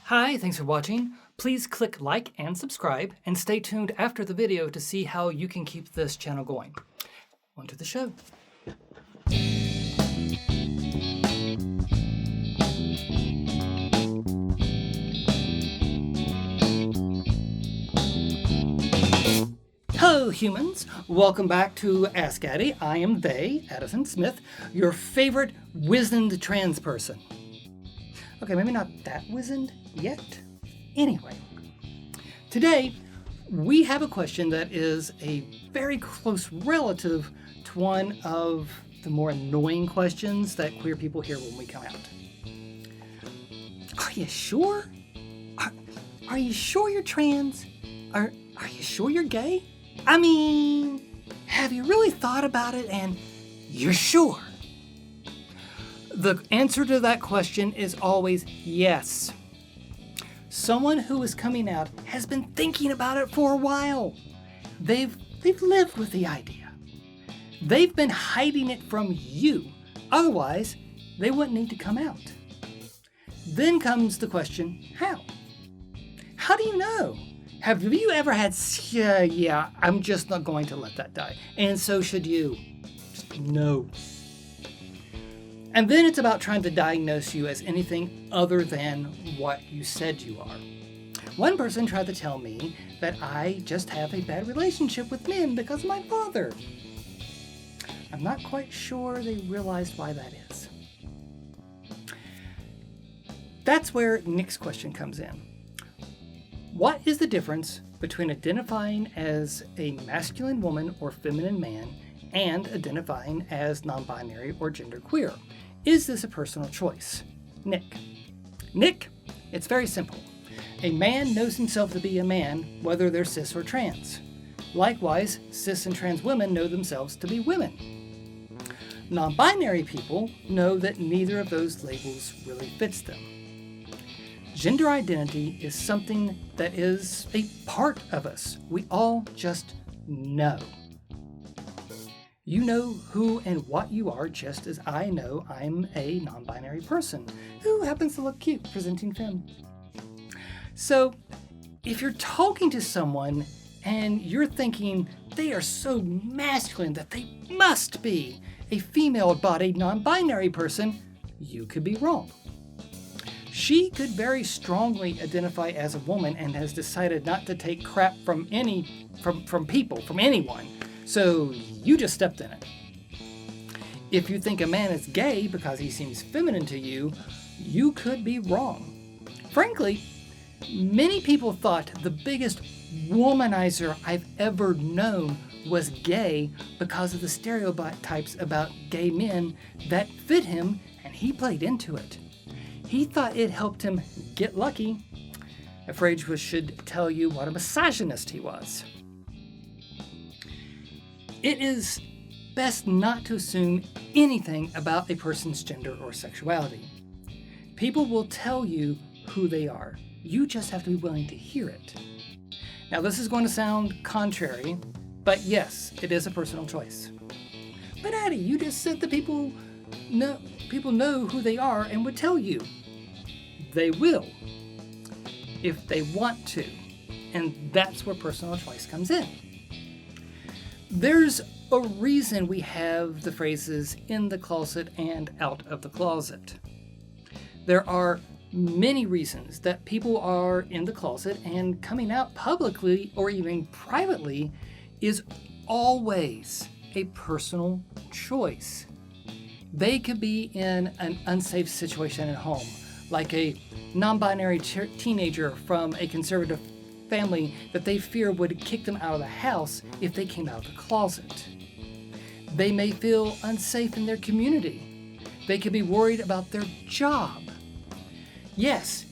Hi, thanks for watching. Please click like and subscribe and stay tuned after the video to see how you can keep this channel going. On to the show. Hello humans, welcome back to Ask Addi. I am Addison Smith, your favorite wizened trans person. Okay, maybe not that wizened yet. Anyway, today we have a question that is a very close relative to one of the more annoying questions that queer people hear when we come out. Are you sure? Are you sure you're trans? Are you sure you're gay? I mean, have you really thought about it and you're sure? The answer to that question is always yes. Someone who is coming out has been thinking about it for a while. They've lived with the idea. They've been hiding it from you. Otherwise, they wouldn't need to come out. Then comes the question, how? How do you know? Have you ever had, yeah, I'm just not going to let that die. And so should you. Just no. And then it's about trying to diagnose you as anything other than what you said you are. One person tried to tell me that I just have a bad relationship with men because of my father. I'm not quite sure they realized why that is. That's where Nick's question comes in. What is the difference between identifying as a masculine woman or feminine man and identifying as non-binary or genderqueer? Is this a personal choice? Nick, it's very simple. A man knows himself to be a man, whether they're cis or trans. Likewise, cis and trans women know themselves to be women. Non-binary people know that neither of those labels really fits them. Gender identity is something that is a part of us. We all just know. You know who and what you are just as I know I'm a non-binary person who happens to look cute presenting femme. So if you're talking to someone and you're thinking they are so masculine that they must be a female-bodied non-binary person, you could be wrong. She could very strongly identify as a woman and has decided not to take crap from people, from anyone. So you just stepped in it. If you think a man is gay because he seems feminine to you, you could be wrong. Frankly, many people thought the biggest womanizer I've ever known was gay because of the stereotypes about gay men that fit him, and he played into it. He thought it helped him get lucky. Afraid should tell you what a misogynist he was. It is best not to assume anything about a person's gender or sexuality. People will tell you who they are. You just have to be willing to hear it. Now, this is going to sound contrary, but yes, it is a personal choice. But Addi, you just said that people know who they are and would tell you. They will, if they want to, and that's where personal choice comes in. There's a reason we have the phrases in the closet and out of the closet. There are many reasons that people are in the closet, and coming out publicly or even privately is always a personal choice. They could be in an unsafe situation at home, like a non-binary teenager from a conservative family that they fear would kick them out of the house if they came out of the closet. They may feel unsafe in their community. They could be worried about their job. Yes,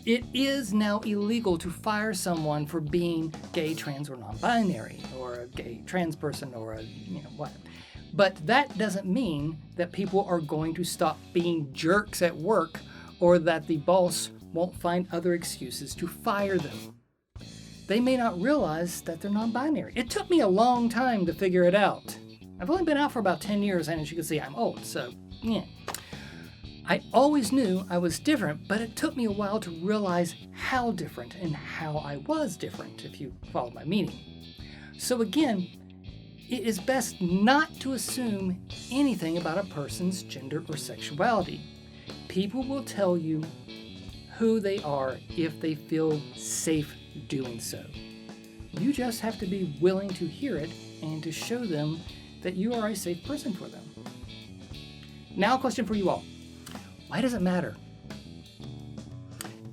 it is now illegal to fire someone for being gay, trans, or non-binary, or a gay trans person, or a what. But that doesn't mean that people are going to stop being jerks at work, or that the boss won't find other excuses to fire them. They may not realize that they're non-binary. It took me a long time to figure it out. I've only been out for about 10 years, and as you can see, I'm old, so yeah. I always knew I was different, but it took me a while to realize how different and how I was different, if you follow my meaning. So again, it is best not to assume anything about a person's gender or sexuality. People will tell you who they are if they feel safe doing so. You just have to be willing to hear it and to show them that you are a safe person for them. Now a question for you all. Why does it matter?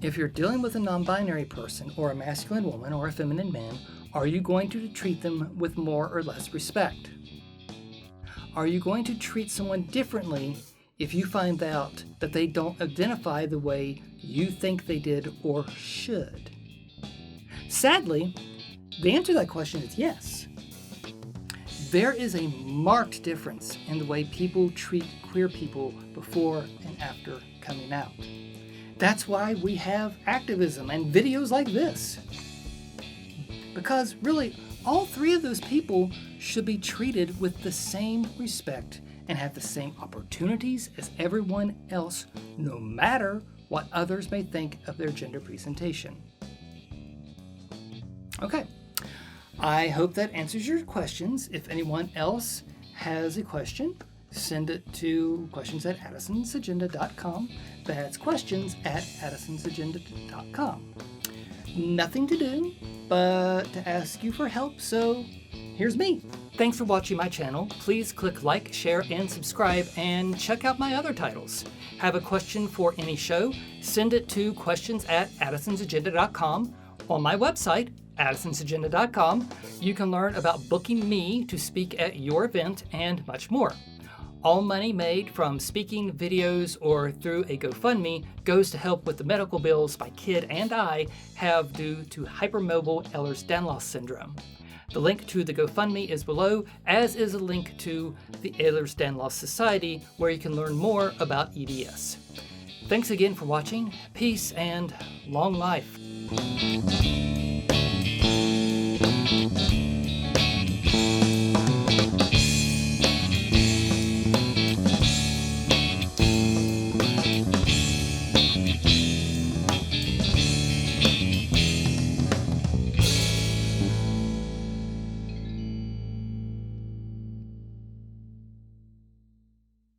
If you're dealing with a non-binary person or a masculine woman or a feminine man, are you going to treat them with more or less respect? Are you going to treat someone differently if you find out that they don't identify the way you think they did or should? Sadly, the answer to that question is yes. There is a marked difference in the way people treat queer people before and after coming out. That's why we have activism and videos like this. Because really, all three of those people should be treated with the same respect and have the same opportunities as everyone else, no matter what others may think of their gender presentation. Okay, I hope that answers your questions. If anyone else has a question, send it to questions@addisonsagenda.com. That's questions@addisonsagenda.com. Nothing to do but to ask you for help, so here's me. Thanks for watching my channel. Please click like, share, and subscribe, and check out my other titles. Have a question for any show? Send it to questions@addisonsagenda.com. On my website, addisonsagenda.com, you can learn about booking me to speak at your event and much more. All money made from speaking, videos, or through a GoFundMe goes to help with the medical bills my kid and I have due to hypermobile Ehlers-Danlos Syndrome. The link to the GoFundMe is below, as is a link to the Ehlers-Danlos Society, where you can learn more about EDS. Thanks again for watching. Peace and long life.